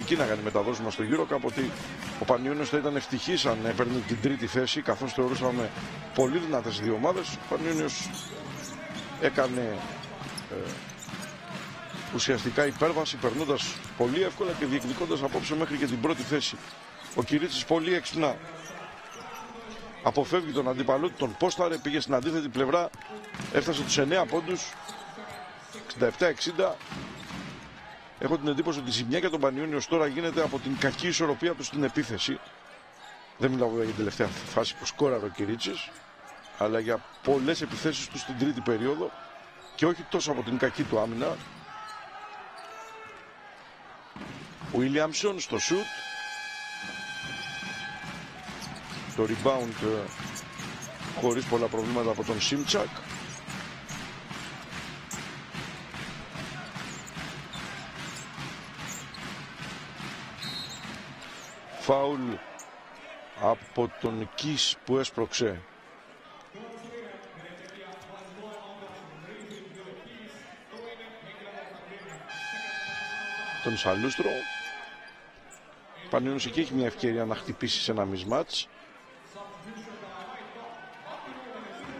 κίναγαν οι μεταδόσεις μας στο EuroCup ότι ο Πανιόνιος θα ήταν ευτυχής αν έπαιρνε την τρίτη θέση, καθώς θεωρούσαμε πολύ δυνατές δύο ομάδες. Ο Πανιόνιος έκανε ουσιαστικά υπέρβαση, περνώντας πολύ εύκολα και διεκδικώντας απόψε μέχρι και την πρώτη θέση. Ο Κυρίτσης πολύ έξυπνα αποφεύγει τον αντίπαλό του, τον πόσταρε, πήγε στην αντίθετη πλευρά, έφτασε τους 9 πόντους, 67-60. Έχω την εντύπωση ότι η ζημιά για τον Πανιόνιο τώρα γίνεται από την κακή ισορροπία του στην επίθεση. Δεν μιλάω για την τελευταία φάση που σκόραρε ο Κυρίτσης, αλλά για πολλές επιθέσεις του στην τρίτη περίοδο και όχι τόσο από την κακή του άμυνα. Ο Williamson στο shoot. Το rebound χωρίς πολλά προβλήματα από τον Σίμτσακ. Φάουλ από τον Κις που έσπρωξε τον Σαλούστρο. Πανιόνιος εκεί έχει μια ευκαιρία να χτυπήσει σε ένα mismatch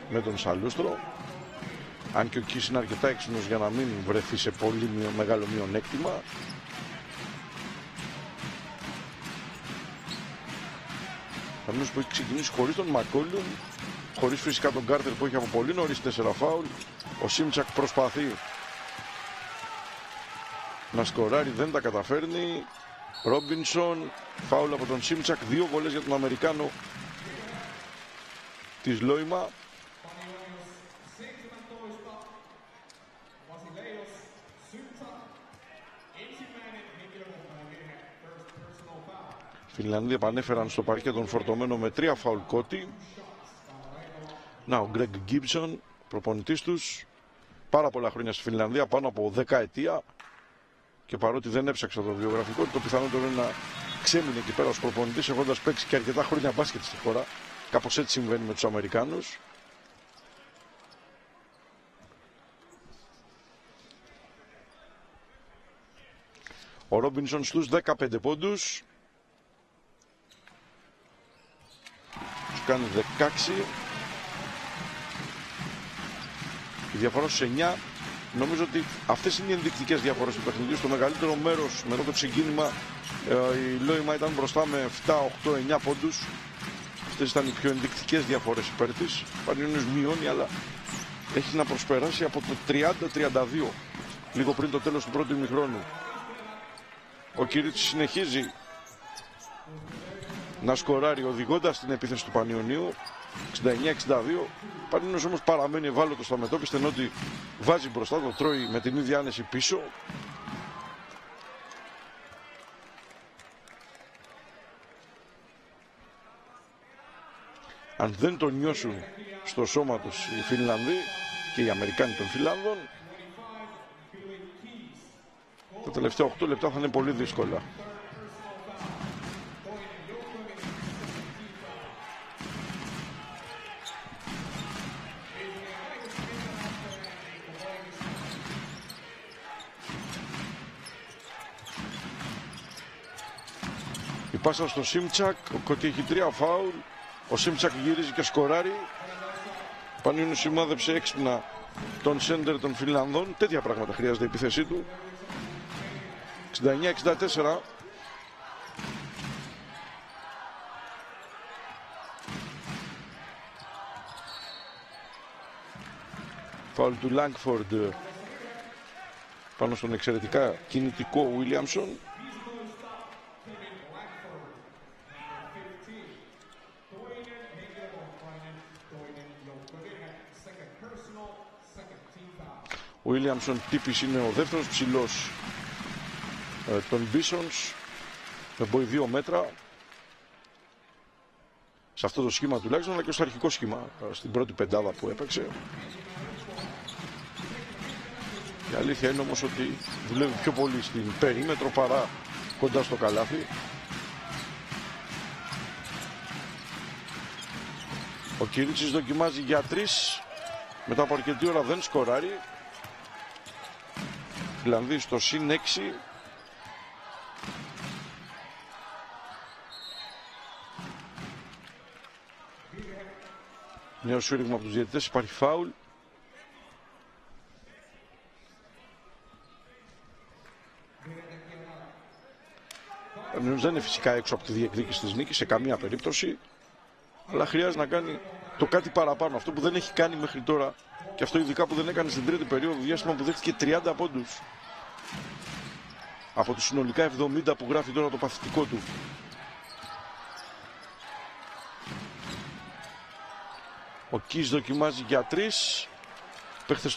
με τον Σαλούστρο, αν και ο Κις είναι αρκετά έξυπνος για να μην βρεθεί σε πολύ μεγάλο μειονέκτημα. Πανιόνιος που έχει ξεκινήσει χωρίς τον Μακόλουμ, χωρίς φυσικά τον Κάρτερ που έχει από πολύ νωρίς 4 φάουλ. Ο Σίμτσακ προσπαθεί να σκοράρει, δεν τα καταφέρνει. Ρόμπινσον, φάουλ από τον Σίμτσακ, 2 βολές για τον Αμερικάνο της Λόιμα. Φιλανδοί επανέφεραν στο παρκέ τον φορτωμένο με 3 φάουλ Κότι. Να, ο Γκρέγκ Γκίμπσον, προπονητής τους, πάρα πολλά χρόνια στη Φινλανδία, πάνω από 10 ετία. Και παρότι δεν έψαξα το βιογραφικό, το πιθανότερο είναι να ξέμεινε εκεί πέρα ως προπονητής, έχοντας παίξει και αρκετά χρόνια μπάσκετ στη χώρα. Κάπως έτσι συμβαίνει με τους Αμερικάνους. Ο Ρόμπινσον στους 15 πόντους. Τους κάνει 16. Η διαφορά στους 9. Νομίζω ότι αυτές είναι οι ενδεικτικές διαφορές του παιχνιδιού. Στο μεγαλύτερο μέρος, μετά το ξεκίνημα, η Λόιμα ήταν μπροστά με 7, 8, 9 πόντους. Αυτές ήταν οι πιο ενδεικτικές διαφορές υπέρ της. Πανιόνιος μειώνει, αλλά έχει να προσπεράσει από το 30-32, λίγο πριν το τέλος του πρώτου ημιχρόνου. Ο Κυρίτσης συνεχίζει να σκοράρει, οδηγώντας την επίθεση του Πανιωνίου. 69-62. Πανιόνιος όμως παραμένει ευάλωτος στα μετώπιστα, ενώ ότι βάζει μπροστά, το τρώει με την ίδια άνεση πίσω. Αν δεν το νιώσουν στο σώμα τους οι Φινλανδοί και οι Αμερικάνοι των Φιλάνδων, τα τελευταία 8 λεπτά θα είναι πολύ δύσκολα. Η πάσα στο Σίμτσακ, ο Κότι έχει 3 φάουλ. Ο Σίμτσακ γυρίζει και σκοράρει. Πανιόνιος σημάδεψε έξυπνα τον σέντερ των Φιλανδών. Τέτοια πράγματα χρειάζεται η επίθεσή του. 69-64. Φάουλ του Λάγκφορντ πάνω στον εξαιρετικά κινητικό Williamson. Ο Williamson τύπης είναι ο δεύτερος ψηλός των Bisons, με μποϊ 2 μέτρα. Σε αυτό το σχήμα τουλάχιστον, αλλά και στο αρχικό σχήμα, στην πρώτη πεντάδα που έπαιξε. Η αλήθεια είναι όμως ότι δουλεύει πιο πολύ στην περίμετρο παρά κοντά στο καλάθι. Ο Κυρίτσης δοκιμάζει για 3. Μετά από αρκετή ώρα δεν σκοράρει. Φιλανδοί στο συν 6. Νέο σφύριγμα από τους διαιτητές, υπάρχει φάουλ. Δεν είναι φυσικά έξω από τη διεκδίκηση της νίκης σε καμία περίπτωση, αλλά χρειάζεται να κάνει το κάτι παραπάνω, αυτό που δεν έχει κάνει μέχρι τώρα, και αυτό ειδικά που δεν έκανε στην τρίτη περίοδο, διάστημα που δέχτηκε 30 πόντους από τους συνολικά 70 που γράφει τώρα το παθητικό του. Ο Κις δοκιμάζει για 3. Παίχτες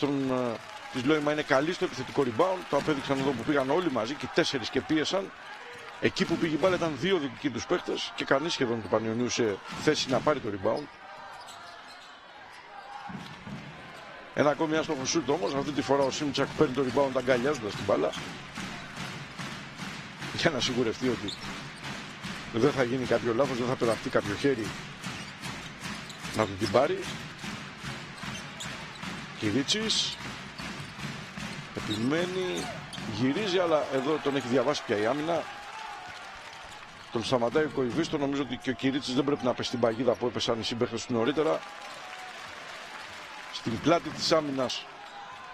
της Λόιμα είναι καλοί στο επιθετικό rebound. Το απέδειξαν εδώ που πήγαν όλοι μαζί και 4 και πίεσαν. Εκεί που πήγε η μπάλα ήταν 2 δικοί τους παίχτες και κανείς σχεδόν του Πανιωνίου σε θέση να πάρει το rebound. Ένα ακόμη άστοχο σούτ όμως. Αυτή τη φορά ο Σίμτσακ παίρνει το rebound αγκαλιάζοντας την μπάλα, για να σιγουρευτεί ότι δεν θα γίνει κάποιο λάθος, δεν θα πεταχτεί κάποιο χέρι να του την πάρει. Κυρίτσης επιμένει, γυρίζει, αλλά εδώ τον έχει διαβάσει πια η άμυνα. Τον σταματάει ο Κοϊβίστο. Νομίζω ότι και ο Κυρίτσης δεν πρέπει να πέσει στην παγίδα που έπεσαν οι συμπαίχτες του νωρίτερα. Στην πλάτη της άμυνας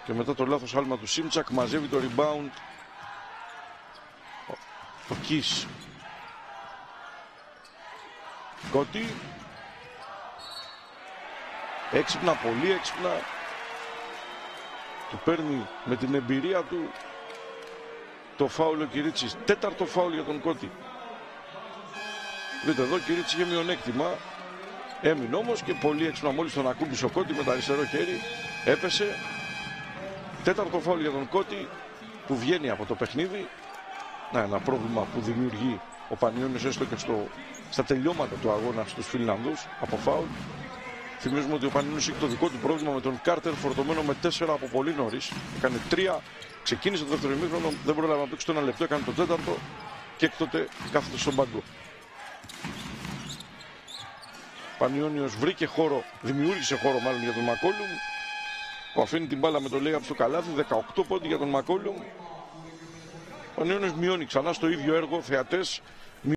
και μετά το λάθος άλμα του Σίμτσακ μαζεύει το rebound ο Κις. Κότι έξυπνα, πολύ έξυπνα, του παίρνει με την εμπειρία του το φάουλ ο Κυρίτσης. Τέταρτο φάουλ για τον Κότι. Δείτε εδώ, ο Κυρίτσης είχε μειονέκτημα, έμεινε όμως και πολύ έξυπνα, μόλις τον ακούμπησε ο Κότι με το αριστερό χέρι, έπεσε. Τέταρτο φάουλ για τον Κότι που βγαίνει από το παιχνίδι. Ένα πρόβλημα που δημιουργεί ο Πανιώνιος έστω και στα τελειώματα του αγώνα στους Φιλανδούς από φάουλ. Θυμίζουμε ότι ο Πανιώνιος έχει το δικό του πρόβλημα με τον Κάρτερ, φορτωμένο με 4 από πολύ νωρίς. Έκανε 3, ξεκίνησε το δεύτερο ημίχρονο, δεν πρόλαβε να παίξει το 1 λεπτό, έκανε το τέταρτο και έκτοτε κάθεται στον πάγκο. Πανιώνιος βρήκε χώρο, δημιούργησε χώρο μάλλον για τον Μακόλουμ, που αφήνει την μπάλα με το layup στο καλάθι. 18 πόντοι για τον Μακόλουμ. Ο Πανιώνιος μειώνει ξανά στο ίδιο έργο. Θεατές,